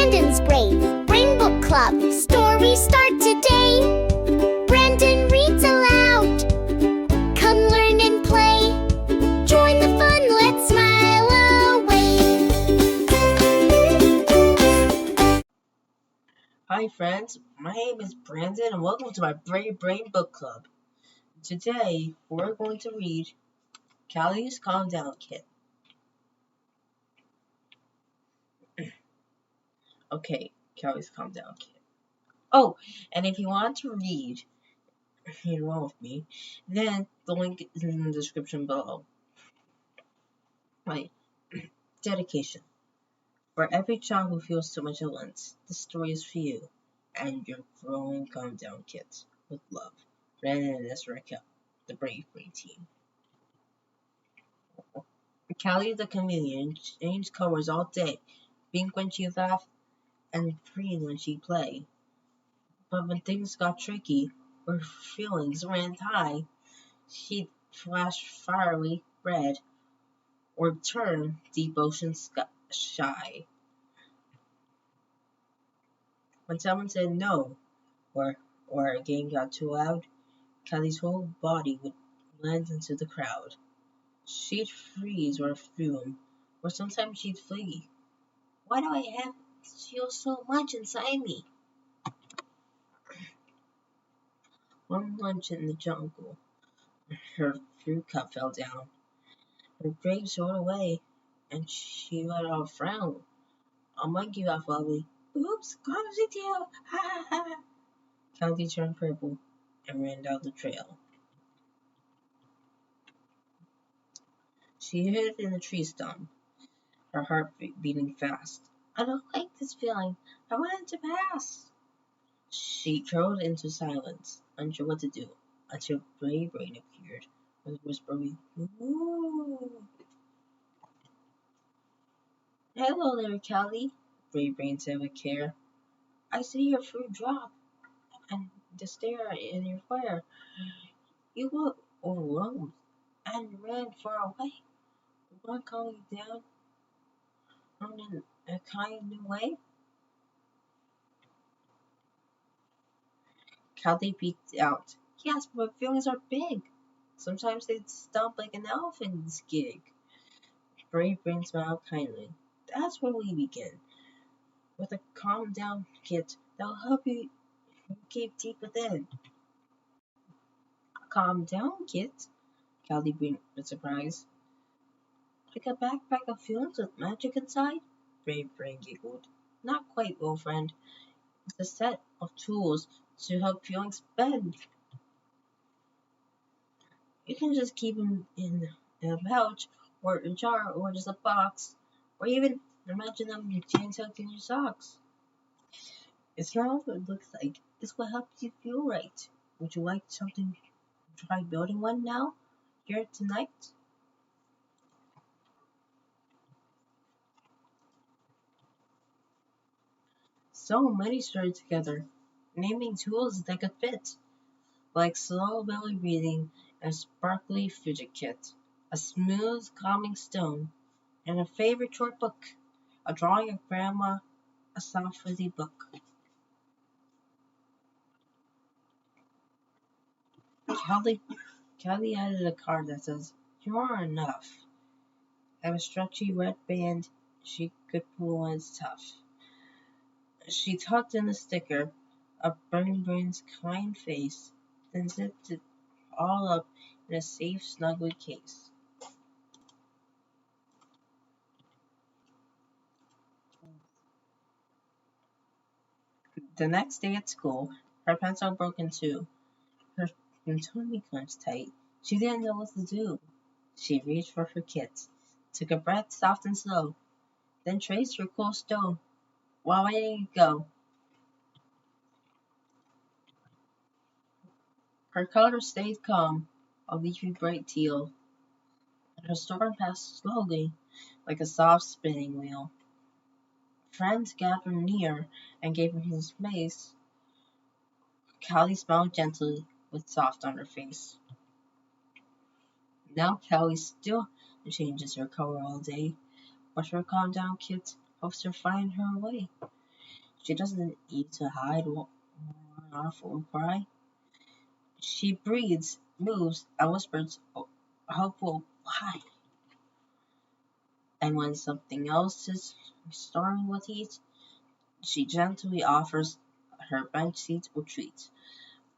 Brandon's Brave Brain Book Club. Stories start today. Brandon reads aloud. Come learn and play. Join the fun, let's smile away. Hi friends, my name is Brandon and welcome to my Brave Brain Book Club. Today we're going to read Cali's Calm Down Kit. Okay, Cali's Calm Down Kit. Oh, and if you want to read along with me, then the link is in the description below. Right. Dedication. For every child who feels too much at once, this story is for you and your growing Calm Down Kit. With love, Brandon and Ezra, the Brave Brain team. Cali the chameleon changed colors all day, pink when she laughed and green when she played. But when things got tricky, or feelings ran high, she'd flash fiery red or turn deep ocean shy. When someone said no, or a game got too loud, Cali's whole body would blend into the crowd. She'd freeze or fume, or sometimes she'd flee. Why do I have to feel so much inside me? One lunch in the jungle, her fruit cup fell down. Her grapes rolled away, and she let out a frown. A monkey laughed loudly. Oops, clumsy tail! Ha ha ha! Cali turned purple and ran down the trail. She hid in a tree stump, her heart beating fast. I don't like this feeling. I want it to pass. She curled into silence, unsure what to do, until Brave Brain appeared with whispering, "Ooh." Hello there, Cali, Brave Brain said with care. I see your fruit drop and the stare in your fire. You look overwhelmed and ran far away. Want to calm you down in a kind new way? Cali peeked out. Yes, but feelings are big. Sometimes they stomp like an elephant's gig. Brave Brain smiled kindly. That's where we begin. With a calm down kit that'll help you keep deep within. Calm down kit? Cali beamed with surprise. Like a backpack of feelings with magic inside? Brave Brain giggled. Not quite, old friend. It's a set of tools to help feelings bend. You can just keep them in a pouch, or a jar, or just a box, or even imagine them chain tucked in your socks. It's not what it looks like, it's what helps you feel right. Would you like something to try building one now? Here tonight? So many started together, naming tools that could fit, like slow belly breathing, a sparkly fidget kit, a smooth calming stone, and a favorite short book, a drawing of grandma, a soft fuzzy book. Cali added a card that says, "You are enough," and a stretchy red band she could pull when it's tough. She tucked in a sticker of Burning Brain's kind face, then zipped it all up in a safe, snuggly case. The next day at school, her pencil broke in two. Her tummy clenched tight. She didn't know what to do. She reached for her kit, took a breath soft and slow, then traced her cool stone while letting it go. Her color stayed calm, a leafy bright teal, and her storm passed slowly, like a soft spinning wheel. Friends gathered near and gave her his space. Cali smiled gently, with soft on her face. Now Cali still changes her color all day, but her calm down kit helps her find her way. She doesn't need to hide, run off, or cry. She breathes, moves, and whispers a hopeful hi. And when something else is starting with heat, she gently offers her bench seat or treat.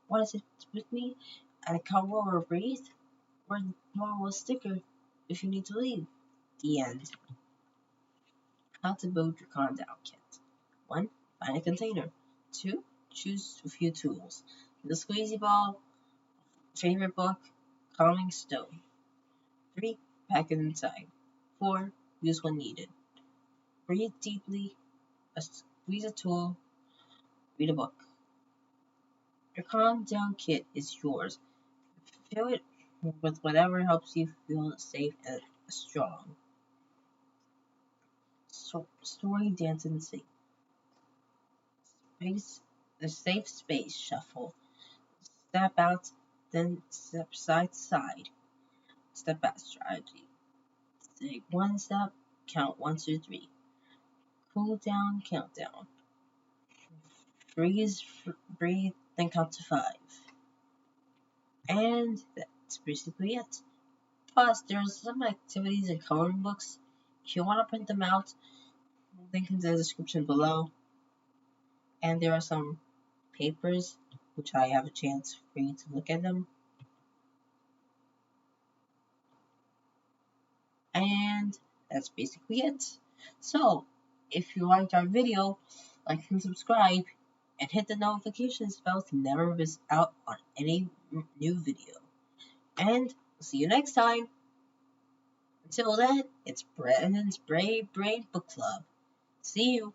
What is it with me? And a cover or breathe? Or a sticker if you need to leave. The end. How to build your Calm Down kit. 1. Find a container. 2. Choose a few tools. The squeezy ball, favorite book, calming stone. 3. Pack it inside. 4. Use when needed. Breathe deeply, squeeze a tool, read a book. Your Calm Down kit is yours. Fill it with whatever helps you feel safe and strong. So, story, dance, and sing. Space, the safe space shuffle. Step out, then step side to side. Step back strategy. Take one step, count 1, 2, 3. Cool down, countdown. Freeze, breathe, then count to 5. And that's basically it. Plus, there's some activities and coloring books. If you want to print them out, link in the description below. And there are some papers, which I have a chance for you to look at them. And that's basically it. So, if you liked our video, like and subscribe, and hit the notifications bell to never miss out on any new video. And see you next time. Until then, it's Brandon's Brave Brain Book Club. See you.